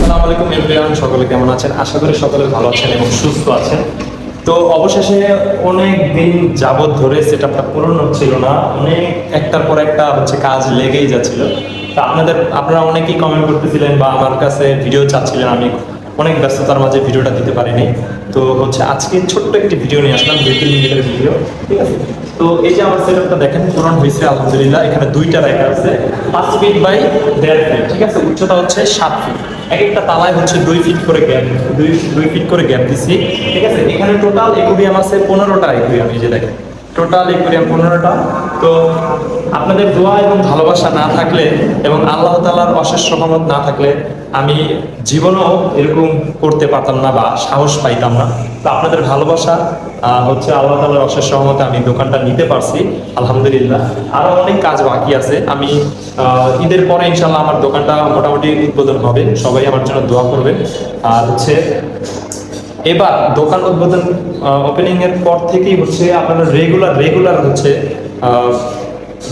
আসসালামু আলাইকুম এভরিওয়ান, সকলে কেমন আছেন? আশা করি সকলে ভালো আছেন এবং সুস্থ আছেন। তো অবশেষে অনেক দিন যাবত ধরে সেটআপটা পূরণ হচ্ছিল না, অনেক একটার পর একটা কাজ লেগেই যাচ্ছিল। তো আপনারা অনেকেই কমেন্ট করতেছিলেন বা আমার কাছে ভিডিও চাচ্ছিলেন, আমি অনেক ব্যস্ততার মাঝে ভিডিওটা দিতে পারিনি। তো আজকে ছোট্ট একটি ভিডিও নিয়ে আসলাম, 2-3 মিনিটের ভিডিও, ঠিক আছে? তো এই যে আমার সেটআপটা দেখেন পূরণ হয়েছে আলহামদুলিল্লাহ। এখানে দুইটা র্যাক আছে, 5 ফিট বাই 1.5 ফিট, ঠিক আছে? উচ্চতা 7 ফিট, এক একটা তালায় 2 ফিট করে গ্যাপ, 2 ফিট করে গ্যাপ দিচ্ছি, ঠিক আছে? এখানে টোটাল একুরিয়াম আছে 15টা একুরিয়াম, এই যে দেখেন টোটাল একুরিয়াম 15টা। তো আপনাদের দোয়া এবং ভালোবাসা না থাকলে এবং আল্লাহ তাআলার অশেষ রহমত না থাকলে আমি জীবনেও এরকম করতে পারতাম না বা সাহস পাইতাম না। তো আপনাদের ভালোবাসা আল্লাহ তাআলার অশেষ রহমতে আমি দোকানটা নিতে পারছি আলহামদুলিল্লাহ। আরো অনেক কাজ বাকি আছে, আমি ঈদের পরে ইনশাল্লাহ আমার দোকানটা মোটামুটি উদ্বোধন হবে, সবাই আমার জন্য দোয়া করবেন। আর এবার দোকান উদ্বোধন ওপেনিং এর পর থেকেই আপনারা রেগুলার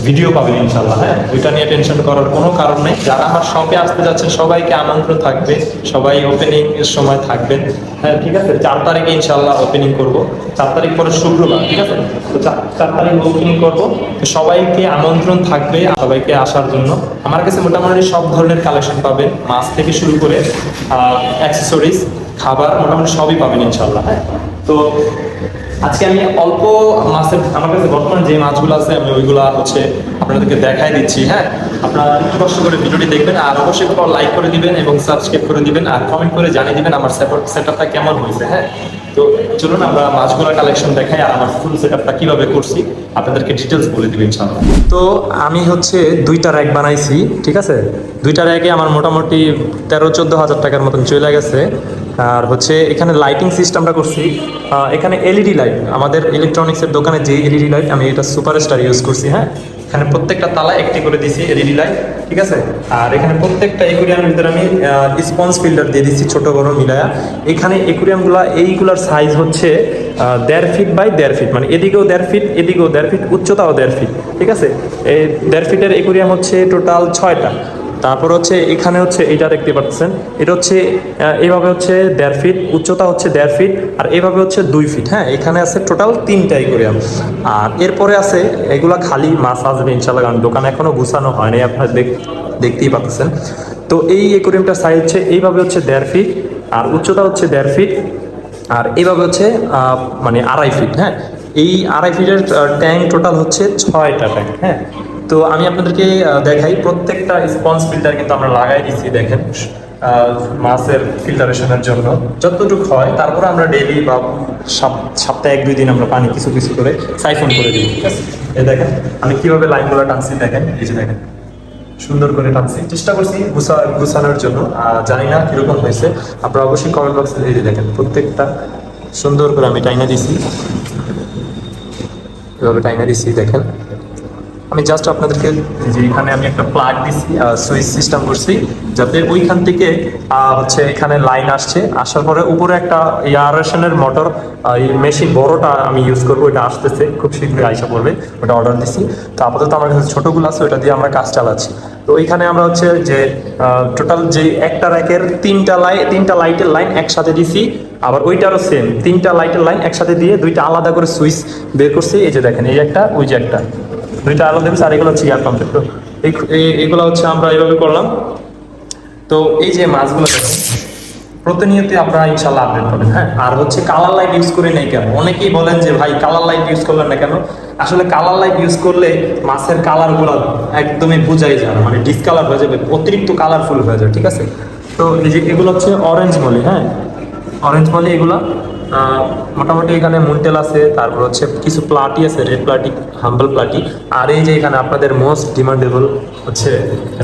ভিডিও পাবেন ইনশাল্লাহ। হ্যাঁ, ওইটা নিয়ে টেনশন করার কোনো কারণ নেই। যারা আমার শপে আসতে যাচ্ছে সবাইকে আমন্ত্রণ থাকবে, সবাই ওপেনিং এর সময় থাকবেন। হ্যাঁ, ঠিক আছে? 4 তারিখে ইনশাল্লাহ ওপেনিং করব, 4 তারিখ পরে শুক্রবার, ঠিক আছে? তো 4 তারিখ ওপেনিং করব। সবাইকে আমন্ত্রণ থাকবে, সবাইকে আসার জন্য। আমার কাছে মোটামুটি সব ধরনের কালেকশন পাবেন, মাছ থেকে শুরু করে অ্যাক্সেসরিজ, খাবার, মোটামুটি সবই পাবেন ইনশাল্লাহ। হ্যাঁ, তো আজকে আমি অল্প মাছের, আমার কাছে বর্তমানে যে মাছগুলো আছে আমি ওইগুলা আপনাদেরকে দেখাই দিচ্ছি। হ্যাঁ, আপনারা একটু কষ্ট করে ভিডিওটি দেখবেন আর অবশ্যই লাইক করে দিবেন এবং সাবস্ক্রাইব করে দিবেন আর কমেন্ট করে জানিয়ে দিবেন আমার সেটআপটা কেমন হয়েছে। হ্যাঁ, তো চলুন আমরা মাছগুলোর কালেকশন দেখাই আর আমার ফুল সেটআপটা কিভাবে করছি আপনাদেরকে ডিটেলস বলে দিব ইনশাআল্লাহ। তো আমি দুইটা র্যাক বানাইছি, ঠিক আছে? দুইটা র্যাকে আমার মোটামুটি 13-14 হাজার টাকার মতন চলে গেছে। আর এখানে লাইটিং সিস্টেমটা করছি, এখানে এলইডি লাইট, আমাদের ইলেকট্রনিক্সের দোকানে যে এলইডি লাইট, আমি এটা সুপারস্টার ইউজ করছি। হ্যাঁ, এখানে প্রত্যেকটা তালায় একটি করে দিছি এলইডি লাইট, ঠিক আছে? আর এখানে প্রত্যেকটা একুরিয়ামের ভিতরে আমি স্পঞ্জ ফিল্টার দিয়ে দিচ্ছি, ছোট বড় মিলায়া। এখানে এইগুলার সাইজ 1.5 ফিট বাই 1.5 ফিট, মানে এদিকেও 1.5 ফিট, এদিকেও 1.5 ফিট, উচ্চতাও 1.5 ফিট, ঠিক আছে? এই 1.5 ফিটের একুরিয়াম টোটাল 6টা। তারপর এখানে এইটা দেখতে পাচ্ছেন, এটা এইভাবে 1.5 ফিট, উচ্চতা 1.5 ফিট, আর এইভাবে 2 ফিট। হ্যাঁ, এখানে আছে টোটাল 3টা একুরিয়াম। আর এরপরে এগুলা খালি মাছ আসবে ইনশাল্লাহ, কারণ দোকান এখনো গুছানো হয়নি, আপনারা দেখতেই পাচ্ছেন। তো এই একুরিয়ামটার সাইজ এইভাবে 1.5 ফিট, আর উচ্চতা 1.5 ফিট, আর এইভাবে মানে 2.5 ফিট। হ্যাঁ, এই 2.5 ফিটের ট্যাঙ্ক টোটাল 6টা ট্যাঙ্ক। হ্যাঁ, তো আমি আপনাদেরকে দেখাই, প্রত্যেকটা স্পঞ্জ ফিল্টার কিন্তু আমরা লাগাই দিচ্ছি, দেখেন মাছের ফিল্টারেশনের জন্য যতটুকু হয়। তারপরে আমরা ডেইলি বা সপ্তাহে 1-2 দিন আমরা পানি কিছু কিছু করে সাইফন করে দিই, ঠিক আছে? এই দেখেন আমি কিভাবে লাইনগুলো টানছি, দেখেন এই যে দেখেন সুন্দর করে টানছি, চেষ্টা করছি গুছানোর জন্য। জানি না কিরকম হয়েছে, আপনারা অবশ্যই কমেন্ট বক্সে এই যে দেখেন প্রত্যেকটা সুন্দর করে আমি টাইনা দিছি, এভাবে টাইনা দিছি। দেখেন আমি জাস্ট আপনাদেরকে যে এখানে আমি একটা প্লাগ দিছি, সুইচ সিস্টেম করছি, যাতে ওইখান থেকে এখানে লাইন আসার পরে উপরে একটা এয়ারেশনের মোটর, এই মেশিন বড়টা আমি ইউজ করবো, এটা আসতেছে খুব শীঘ্রই আইসা পড়বে, ওটা অর্ডার দিছি। তো আপাতত আমার কাছে ছোটোগুলো আছে, ওটা দিয়ে আমরা কাজ চালাচ্ছি। তো ওইখানে আমরা যে টোটাল যে একটা র্যাকের 3টা লাইটের লাইন একসাথে দিছি, আবার ওইটারও সেম 3টা লাইটের লাইন একসাথে দিয়ে 2টা আলাদা করে সুইচ বের করছি। এই যে দেখেন, এই একটা, ওই যে একটা, 2টা আলাদা দিয়েছি। আর এগুলো এয়ার পাম্পের। তো এইগুলো আমরা এইভাবে করলাম। তো এই যে মাছগুলো প্রতিনিয়ত আপনারা ইনশাল্লাহ আপডেট পাবেন। হ্যাঁ, আর কালার লাইট ইউজ করে নেই কেন, অনেকেই বলেন যে ভাই কালার লাইট ইউজ করলেন না কেন? আসলে কালার লাইট ইউজ করলে মাছের কালারগুলো একদমই বোঝাই যায় না, মানে ডিসকালার হয়ে যাবে, অতিরিক্ত কালারফুল হয়ে যায়, ঠিক আছে? তো এই যে এগুলো অরেঞ্জ মলি। হ্যাঁ, অরেঞ্জ মলি এগুলা মোটামুটি এখানে মুনটেল আছে, তারপর কিছু প্লাটি আছে, রেড প্লাটি, হাম্বল প্লাটি। আর এই যে এখানে আপনাদের most demandable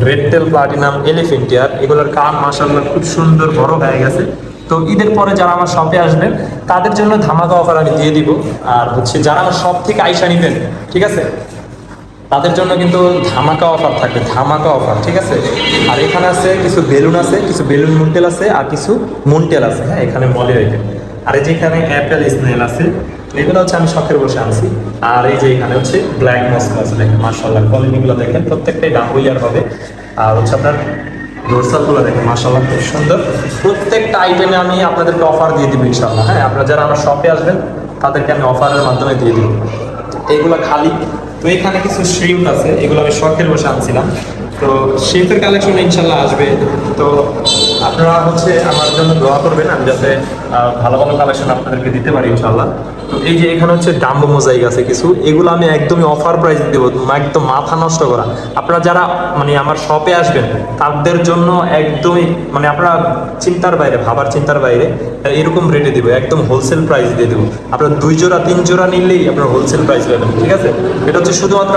red tail platinum elephant ear, এগুলোর কান মাশাআল্লাহ খুব সুন্দর বড় হয়ে গেছে। তো ঈদের পরে যারা আমার শপে আসবেন তাদের জন্য ধামাকা অফার আমি দিয়ে দিব। আর যারা আমার শপ থেকে আইসা নিবেন, ঠিক আছে, তাদের জন্য কিন্তু ধামাকা অফার থাকবে, ধামাকা অফার, ঠিক আছে? আর এখানে আছে কিছু বেলুন আছে, কিছু বেলুন মুনটেল আছে, আর কিছু মুনটেল আছে। হ্যাঁ, এখানে মলের আইটেম। আর এই যে এখানে অ্যাপেল স্নেল আছে, এগুলো আমি শখের বসে আনছি। আর এই যে এখানে ব্ল্যাক মস্কো আছে, দেখেন মাশাআল্লাহ কোয়ালিটিগুলো দেখেন, প্রত্যেকটাই ডাবল ইয়ার হবে। আর আপনার ডোরসালগুলো দেখেন মাশাআল্লাহ খুব সুন্দর। প্রত্যেকটা আইটেমে আমি আপনাদেরকে অফার দিয়ে দিব ইনশাআল্লাহ। হ্যাঁ, আপনারা যারা আমার শপে আসবেন তাদেরকে আমি অফারের মাধ্যমে দিয়ে দিব। এইগুলো খালি। তো এখানে কিছু শ্রিম্প আছে, এগুলো আমি শখের বসে আনছিলাম। তো শ্রিম্পের কালেকশন ইনশাআল্লাহ আসবে। তো আপনারা হচ্ছে আমার জন্য দোয়া করবেন, আমি যাতে ভালো ভালো কালেকশন আপনাদেরকে দিতে পারি ইনশাআল্লাহ। তো এই যে এখানে হচ্ছে ডাম্বো মোজাইক আছে কিছু, এগুলো আমি একদমই অফার প্রাইস দেবো, একদম মাথা নষ্ট করা। আপনারা যারা মানে আমার শপে আসবেন তাদের জন্য একদমই মানে আপনারা চিন্তার বাইরে, ভাবার চিন্তার বাইরে এরকম রেটে দিব, একদম হোলসেল প্রাইস দিয়ে দেবো। আপনার 2 জোড়া 3 জোড়া নিলেই আপনার হোলসেল প্রাইস পাবেন, ঠিক আছে? এটা হচ্ছে শুধুমাত্র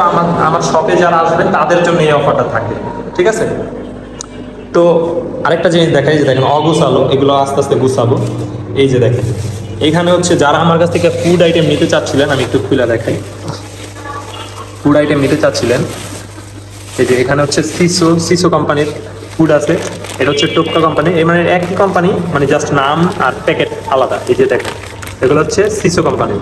আমার শপে যারা আসবেন তাদের জন্য এই অফারটা থাকবে, ঠিক আছে? তো আরেকটা জিনিস দেখাই, যে দেখেন অগুছালো, এগুলো আস্তে আস্তে গুছাবো। এই যে দেখেন এইখানে হচ্ছে যারা আমার কাছ থেকে ফুড আইটেম নিতে চাচ্ছিলেন, আমি একটু খুলে দেখাই। ফুড আইটেম নিতে চাচ্ছিলেন, এই যে এখানে হচ্ছে সিসো কোম্পানির ফুড আছে, এটা হচ্ছে টোক্কা কোম্পানি, এই মানে একই কোম্পানি, মানে জাস্ট নাম আর প্যাকেট আলাদা। এই যে দেখেন এগুলো হচ্ছে সিসো কোম্পানি।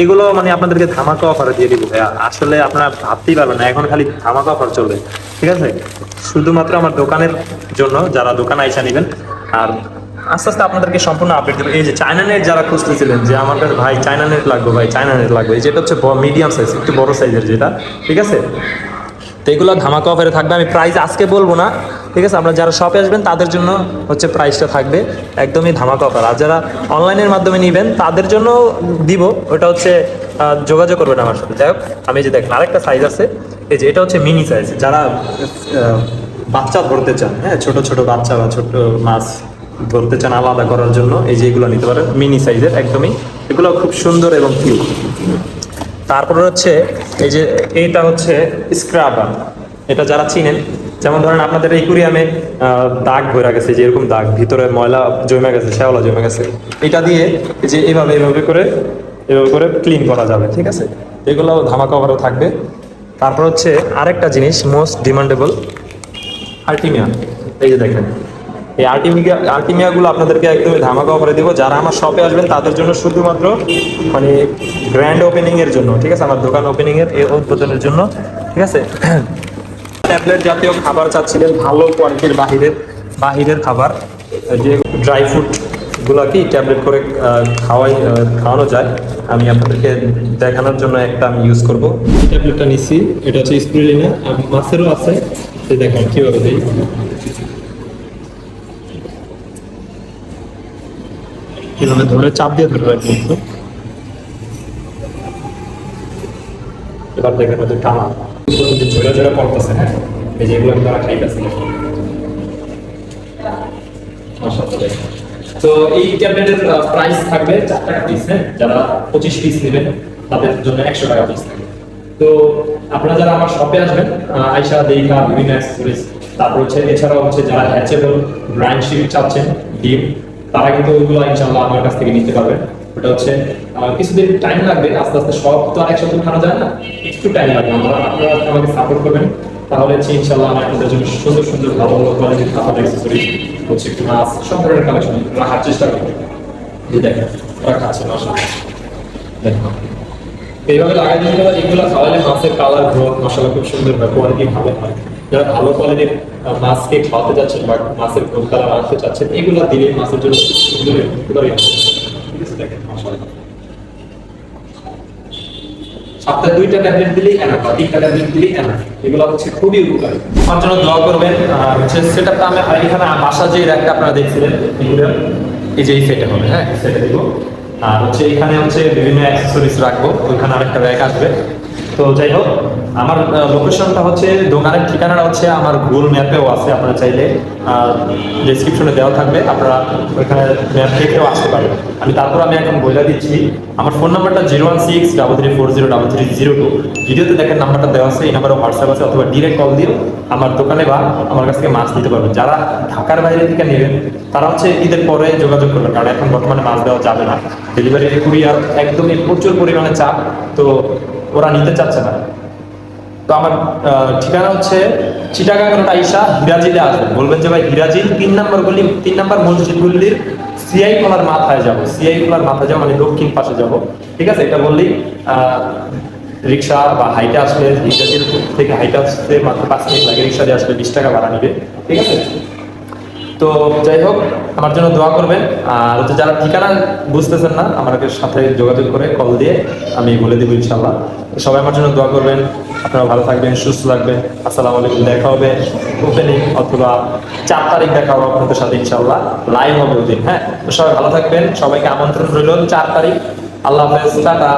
এগুলো মানে আপনাদেরকে ধামাকা অফারে দিয়ে দিব। আসলে আপনারা ভাবতেই পারবেন না, এখন খালি ধামাকা অফার চলবে, ঠিক আছে? শুধুমাত্র আমার দোকানের জন্য, যারা দোকানে আইসা নেবেন। আর আস্তে আস্তে আপনাদেরকে সম্পূর্ণ আপডেট দেবো। এই যে চায়না নেট যারা খুঁজতেছিলেন, যে আমার কাছে ভাই চায়না নেট লাগবে, ভাই চায়না নেট লাগবে, এই যেটা হচ্ছে মিডিয়াম সাইজ, একটু বড় সাইজের যেটা, ঠিক আছে? তো এগুলো ধামাকা অফারে থাকবে, আমি প্রাইস আজকে বলবো না, ঠিক আছে? আপনারা যারা শপে আসবেন তাদের জন্য হচ্ছে প্রাইসটা থাকবে একদমই ধামাকা অফার। আর যারা অনলাইনের মাধ্যমে নেবেন তাদের জন্য দিব, ওটা হচ্ছে যোগাযোগ করবেন আমার সাথে। যাই হোক, আমি যে দেখেন আরেকটা সাইজ আছে, এই যে এটা হচ্ছে মিনি সাইজ, যারা বাচ্চা ধরতে চান, হ্যাঁ, ছোট ছোট বাচ্চা বা ছোট মাছ ধরতে চান আলাদা করার জন্য, এই যে এগুলো নিতে পারেন মিনি সাইজের একদমই। এগুলো খুব সুন্দর এবং কিউট। তারপরে হচ্ছে এই যে এইটা হচ্ছে স্ক্রাবার, এটা যারা চিনেন, যেমন ধরেন আপনাদের একুরিয়ামে দাগ ভরে গেছে, যে এরকম দাগ, ভিতরে ময়লা জমে গেছে, শ্যাওলা জমে গেছে, এটা দিয়ে এই যে এভাবে করে ক্লিন করা যাবে, ঠিক আছে? এগুলো ধামাকা অফারও থাকবে। তারপর হচ্ছে আরেকটা জিনিস মোস্ট ডিমান্ডেবল, আর্টিমিয়া। এই যে দেখেন এই আর্টিমিয়াগুলো আপনাদেরকে একদমই ধামাকা অফারে দিব। যারা আমার শপে আসবেন তাদের জন্য শুধুমাত্র মানে গ্র্যান্ড ওপেনিং এর জন্য, ঠিক আছে? আমার দোকান ওপেনিং এর এই উদ্বোধনের জন্য, ঠিক আছে? ট্যাবলেট জাতীয় খাবার চাচ্ছিলেন, ভালো কোয়ালিটির বাহিরের খাবার, যে ড্রাই ফ্রুট গুলা কি ট্যাবলেট করে খাওয়ানো যায়, আমি আপনাদেরকে দেখানোর জন্য একটা আমি ইউজ করব। এই ট্যাবলেটটা নিচ্ছি, এটা হচ্ছে স্পিরুলিনা, মাছেরও আছে, দেখেন কিভাবে দিই। কিভাবে ধরে চাপ দিয়ে ধরে রাখবেন, এবার দেখেন ওদের টানা ঝরে ঝরে পড়তেছে। হ্যাঁ, এই যেগুলো তারা খাইতেছে। তো এই ট্যাবলেটের প্রাইস থাকবে 4 টাকা পিস। হ্যাঁ, যারা 25 পিস নেবেন তাদের জন্য 100 টাকা পিস থাকবে। তো আপনারা যারা আমার শপে আসবেন, আইসা দেখা বিভিন্ন অ্যাক্সেসরিজ, তারপর হচ্ছে এছাড়াও হচ্ছে যারা হ্যাচেবল ব্র্যান্ড শিপ চাচ্ছেন ডিম, তারা কিন্তু ওইগুলো ইনশাআল্লাহ আমার কাছ থেকে নিতে পারবেন। ওটা হচ্ছে কিছুদিন টাইম লাগবে, আস্তে আস্তে সব তো আর একসাথে উঠানো যায় না, একটু টাইম লাগবে। আপনারা আমাকে সাপোর্ট করবেন, তাহলে হচ্ছে ইনশাআল্লাহ আমি আপনাদের জন্য সুন্দর সুন্দর ভালো ভালো কোয়ালিটির খাবার অ্যাক্সেসরিজ হচ্ছে একটু মাছ সব ধরনের কালেকশন রাখার চেষ্টা করবো। যে দেখেন ওরা খাচ্ছে মাশাআল্লাহ, দেখুন এইভাবে লাগাই দিলে এগুলো খাওয়ালে মাছের কালার গ্রোথ মাশাআল্লাহ খুব সুন্দর হয়, কোয়ালিটি ভালো হয়। যারা ভালো কোয়ালিটির মাছকে খাওয়াতে যাচ্ছেন বা মাছের গ্রোথ কালার আনতে চাচ্ছেন, এগুলো দিলে মাছের জন্য খুব সুন্দর উপকারী হবে। ঠিক আছে, দেখেন মাশাআল্লাহ সপ্তাহে 2টা ট্যাবলেট দিলেই এনাফ, 3টা ট্যাবলেট দিলেই এনাফ। এগুলো হচ্ছে খুবই উপকারী। আমার জন্য দোয়া করবেন। হচ্ছে সেটআপটা আমি এখানে বাসা যে র্যাকটা আপনারা দেখছিলেন, এগুলো এই যে এই সেটে হবে। হ্যাঁ, সেটে দিব। আর হচ্ছে এখানে হচ্ছে বিভিন্ন অ্যাক্সেসরিজ রাখবো, ওইখানে আরেকটা ব্যাগ আসবে। তো যাই হোক, আমার লোকেশনটা হচ্ছে, দোকানের ঠিকানাটা হচ্ছে আমার গুগল ম্যাপেও আছে, আপনারা চাইলে ডেসক্রিপশনে দেওয়া থাকবে, আপনারা ওইখানে ম্যাপ দেখেও আসতে পারবেন। আমি এখন বলে দিচ্ছি, আমার ফোন নাম্বারটা 01633403302। ভিডিওতে দেখেন নাম্বারটা দেওয়া আছে, এই নাম্বারে হোয়াটসঅ্যাপ আছে, অথবা ডিরেক্ট কল দিয়েও আমার দোকানে বা আমার কাছ থেকে মাছ নিতে পারবেন। যারা ঢাকার বাইরে থেকে নেবেন তারা হচ্ছে ঈদের পরে যোগাযোগ করবেন, কারণ এখন বর্তমানে মাছ দেওয়া যাবে না, ডেলিভারি কুরিয়ার একদমই প্রচুর পরিমাণে চাপ, তো ওরা নিতে চাচ্ছে না। তো আমার ঠিকানা হচ্ছে চিটাগাং রোড, আইসা হিরাজিলে আসবেন, বলবেন যে ভাই হিরাজিল 3 নাম্বার মসজিদ গল্লির সিআই খোলার মাথায় যাবো, মানে দক্ষিণ পাশে যাব, ঠিক আছে? এটা বললেই রিক্সা বা হাইটে আসলে হিরাজিল থেকে হাইটে আসতে মাত্র 5 মিনিট লাগে, রিক্সা দিয়ে আসলে 20 টাকা ভাড়া নিবে, ঠিক আছে? তো যাই হোক, আমার জন্য দোয়া করবেন। আর যারা ঠিকানা বুঝতেছেন না, আমাকে সাথে যোগাযোগ করে কল দিয়ে আমি বলে দেবো ইনশাল্লাহ। সবাই আমার জন্য দোয়া করবেন। আপনারা ভালো থাকবেন, সুস্থ থাকবেন। আসসালামু আলাইকুম। দেখা হবে ওপেনিং অথবা 4 তারিখ দেখা হবে আপনাদের সাথে ইনশাল্লাহ, লাইভ হবে ওই দিন। হ্যাঁ, তো সবাই ভালো থাকবেন, সবাইকে আমন্ত্রণ রইল 4 তারিখ। আল্লাহ হাফেজ, টাটা।